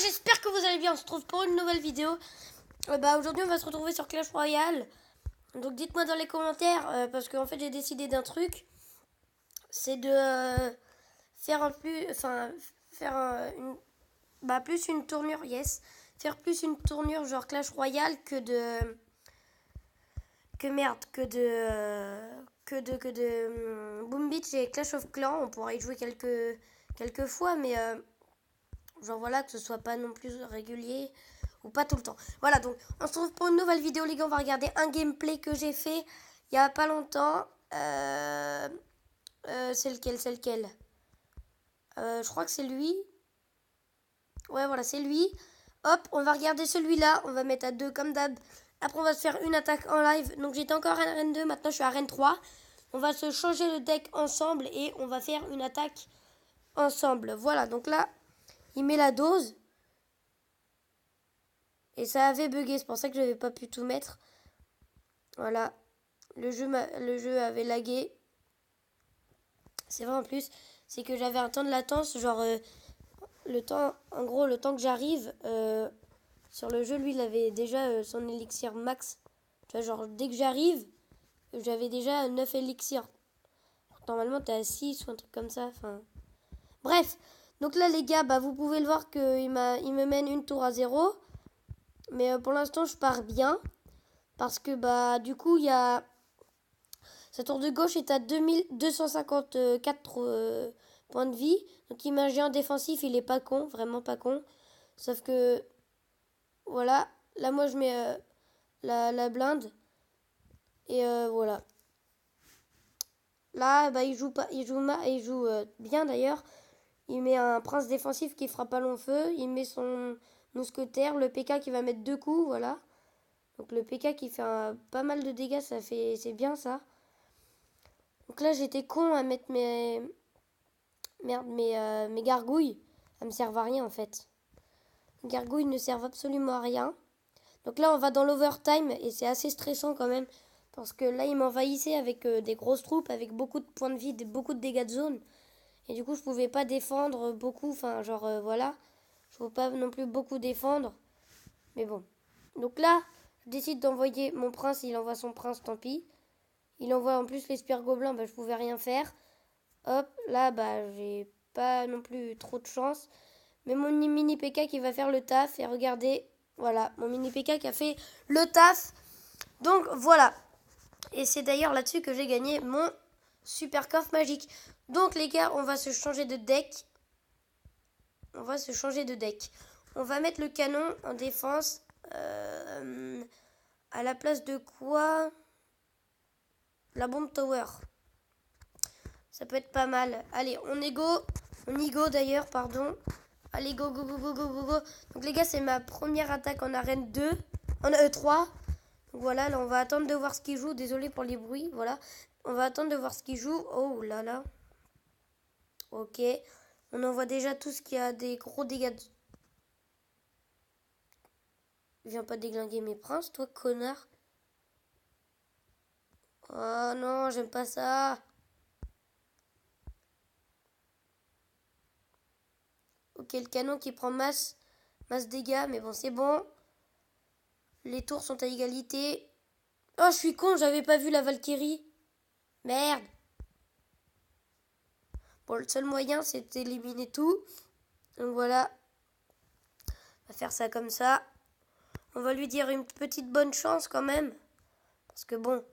j'espère que vous allez bien. On se retrouve pour une nouvelle vidéo. Aujourd'hui, on va se retrouver sur Clash Royale. Donc, dites-moi dans les commentaires, parce qu'en fait, j'ai décidé d'un truc. C'est de faire un plus, enfin, faire plus une tournure, yes. Faire plus une tournure genre Clash Royale que de Boom Beach et Clash of Clans. On pourra y jouer quelques fois, mais genre voilà, que ce soit pas non plus régulier ou pas tout le temps. Voilà, donc on se retrouve pour une nouvelle vidéo, les gars. On va regarder un gameplay que j'ai fait il y a pas longtemps. C'est lequel Je crois que c'est lui. Ouais, voilà, c'est lui. Hop, on va regarder celui-là. On va mettre à 2 comme d'hab. Après, on va se faire une attaque en live. Donc, j'étais encore à Rennes 2. Maintenant, je suis à Rennes 3. On va se changer le deck ensemble et on va faire une attaque ensemble. Voilà, donc là, il met la dose. Et ça avait bugué, c'est pour ça que je n'avais pas pu tout mettre. Voilà, le jeu avait lagué. C'est vrai en plus, c'est que j'avais un temps de latence, genre le temps que j'arrive sur le jeu, lui il avait déjà son élixir max. Tu vois, genre dès que j'arrive, j'avais déjà 9 élixirs. Normalement t'es à 6 ou un truc comme ça, enfin... Bref, donc là les gars, vous pouvez le voir qu'il me mène une tour à 0. Mais pour l'instant je pars bien. Parce que du coup il y a... Sa tour de gauche est à 2254 points de vie. Donc imagine défensif, il est pas con, vraiment pas con. Sauf que voilà, là moi je mets la blinde. Et voilà. Là il joue pas, il joue bien d'ailleurs. Il met un prince défensif qui fera pas long feu. Il met son mousquetaire, le PK qui va mettre 2 coups, voilà. Donc le PK qui fait pas mal de dégâts, c'est bien ça. Donc là j'étais con à mettre mes gargouilles. Elles me servent à rien en fait. Les gargouilles ne servent absolument à rien. Donc là on va dans l'overtime et c'est assez stressant quand même. Parce que là il m'envahissait avec des grosses troupes, avec beaucoup de points de vie, beaucoup de dégâts de zone. Et du coup je pouvais pas défendre beaucoup, enfin genre voilà. Je pouvais pas non plus beaucoup défendre. Mais bon. Donc là je décide d'envoyer mon prince, il envoie son prince, tant pis. Il envoie en plus l'espire gobelin, je pouvais rien faire. Hop, là j'ai pas non plus trop de chance. Mais mon mini PK qui va faire le taf. Et regardez, voilà, mon mini PK qui a fait le taf. Donc voilà. Et c'est d'ailleurs là-dessus que j'ai gagné mon super coffre magique. Donc les gars, on va se changer de deck. On va mettre le canon en défense. À la place de quoi? La bombe tower. Ça peut être pas mal. Allez, on y go d'ailleurs, pardon. Allez, go. Donc les gars, c'est ma première attaque en arène 2. En 3. Donc voilà, là on va attendre de voir ce qu'il joue. Désolé pour les bruits, voilà. On va attendre de voir ce qu'il joue. Oh là là. Ok. On envoie déjà tout ce qui a des gros dégâts. Viens pas déglinguer mes princes, toi, connard. Oh non, j'aime pas ça. Ok, le canon qui prend masse dégâts, mais bon, c'est bon. Les tours sont à égalité. Oh, je suis con, j'avais pas vu la Valkyrie. Merde. Bon, le seul moyen, c'est d'éliminer tout. Donc voilà. On va faire ça comme ça. On va lui dire une petite bonne chance quand même. Parce que bon.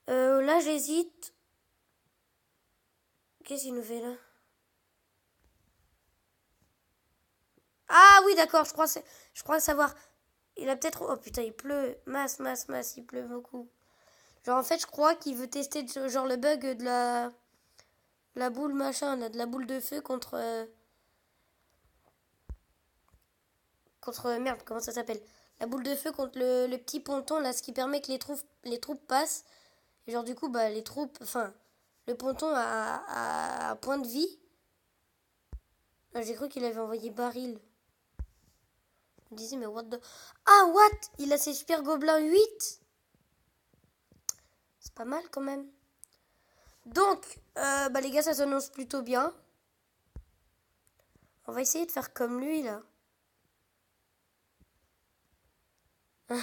Là, j'hésite. Qu'est-ce qu'il nous fait là? Ah oui, d'accord, je crois savoir. Il a peut-être... Oh putain, il pleut. Masse, il pleut beaucoup. Genre en fait, je crois qu'il veut tester genre le bug de la boule machin, là, de la boule de feu contre... Merde, comment ça s'appelle? La boule de feu contre le petit ponton, là, ce qui permet que les troupes passent. Et genre du coup, les troupes... Enfin, le ponton a un point de vie. Ah, j'ai cru qu'il avait envoyé Baril. Je me disais, mais what the... Ah, what? Il a ses super gobelins 8. C'est pas mal quand même. Donc, les gars, ça s'annonce plutôt bien. On va essayer de faire comme lui, là.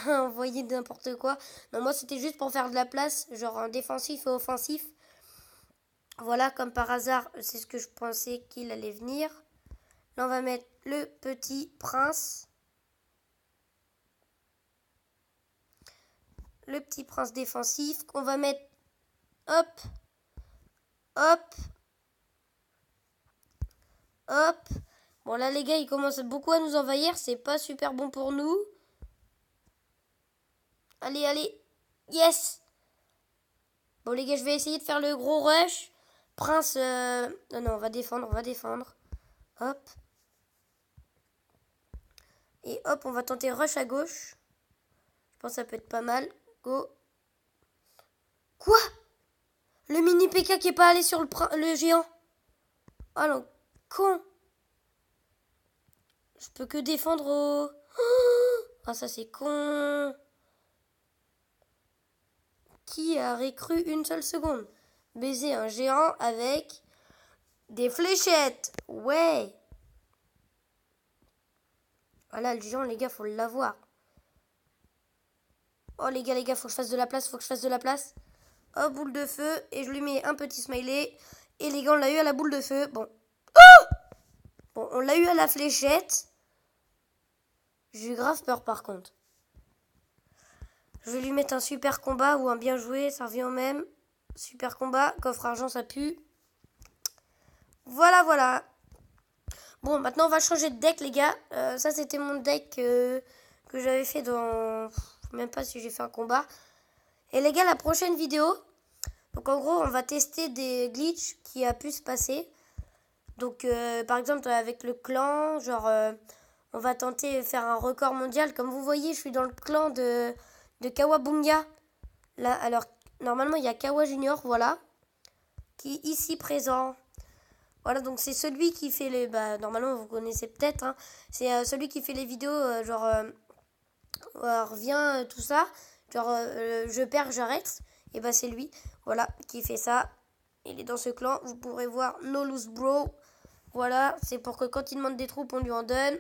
envoyer n'importe quoi. Non, moi, c'était juste pour faire de la place, genre un défensif et offensif. Voilà, comme par hasard, c'est ce que je pensais qu'il allait venir. Là, on va mettre le petit prince. Le petit prince défensif. On va mettre... Hop. Hop. Hop. Bon, là, les gars, ils commencent beaucoup à nous envahir. C'est pas super bon pour nous. Allez, allez. Yes. Bon, les gars, je vais essayer de faire le gros rush. Prince... Non, non, on va défendre, on va défendre. Hop. Et hop, on va tenter rush à gauche. Je pense que ça peut être pas mal. Go. Quoi? Le mini PK qui est pas allé sur le géant. Oh non, con. Je peux que défendre au... Ah, ça c'est con. Qui aurait cru une seule seconde baiser un géant avec des fléchettes? Ouais. Voilà, le géant, les gars, faut l'avoir. Oh, les gars, faut que je fasse de la place, faut que je fasse de la place. Oh, boule de feu. Et je lui mets un petit smiley. Et les gars, on l'a eu à la boule de feu. Bon. Oh! Bon, on l'a eu à la fléchette. J'ai eu grave peur, par contre. Je vais lui mettre un super combat ou un bien joué. Ça revient au même. Super combat. Coffre argent, ça pue. Voilà, voilà. Bon, maintenant, on va changer de deck, les gars. Ça, c'était mon deck que j'avais fait dans... Même pas si j'ai fait un combat. Et les gars, la prochaine vidéo... Donc, en gros, on va tester des glitches qui a pu se passer. Donc, par exemple, avec le clan, genre... on va tenter de faire un record mondial. Comme vous voyez, je suis dans le clan de Kawabunga. Là, alors, normalement, il y a Kawa Junior, voilà. Qui est ici présent. Voilà, donc c'est celui qui fait les... Bah, normalement, vous connaissez peut-être. Hein, c'est celui qui fait les vidéos, genre... revient, tout ça. Genre, je perds, j'arrête. Et bah, c'est lui, voilà, qui fait ça. Il est dans ce clan. Vous pourrez voir No Lose Bro. Voilà, c'est pour que quand il demande des troupes, on lui en donne.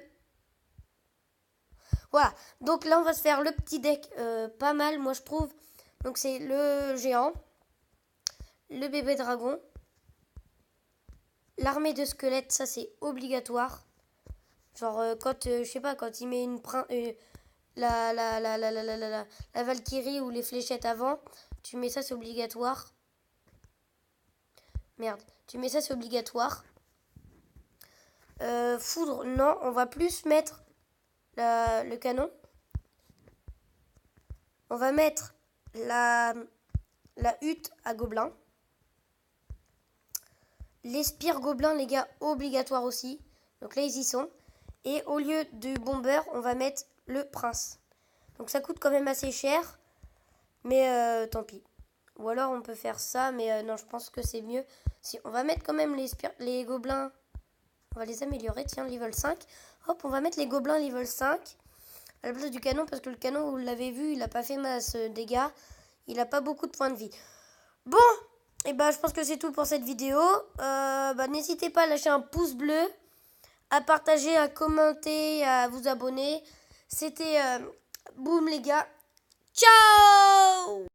Voilà, donc là, on va se faire le petit deck pas mal, moi, je trouve. Donc, c'est le géant. Le bébé dragon. L'armée de squelettes, ça c'est obligatoire. Genre quand, je sais pas, quand il met la Valkyrie ou les fléchettes avant, tu mets ça, c'est obligatoire. Merde, tu mets ça, c'est obligatoire. Foudre, non, on va plus mettre le canon. On va mettre la hutte à gobelins. Les spires gobelins, les gars, obligatoire aussi. Donc là, ils y sont. Et au lieu du bomber, on va mettre le prince. Donc ça coûte quand même assez cher. Mais tant pis. Ou alors on peut faire ça. Mais non, je pense que c'est mieux. Si on va mettre quand même les gobelins. On va les améliorer. Tiens, level 5. Hop, on va mettre les gobelins level 5. À la place du canon. Parce que le canon, vous l'avez vu, il n'a pas fait masse dégâts. Il n'a pas beaucoup de points de vie. Bon. Et bah, je pense que c'est tout pour cette vidéo. N'hésitez pas à lâcher un pouce bleu, à partager, à commenter, à vous abonner. C'était Boum les gars. Ciao!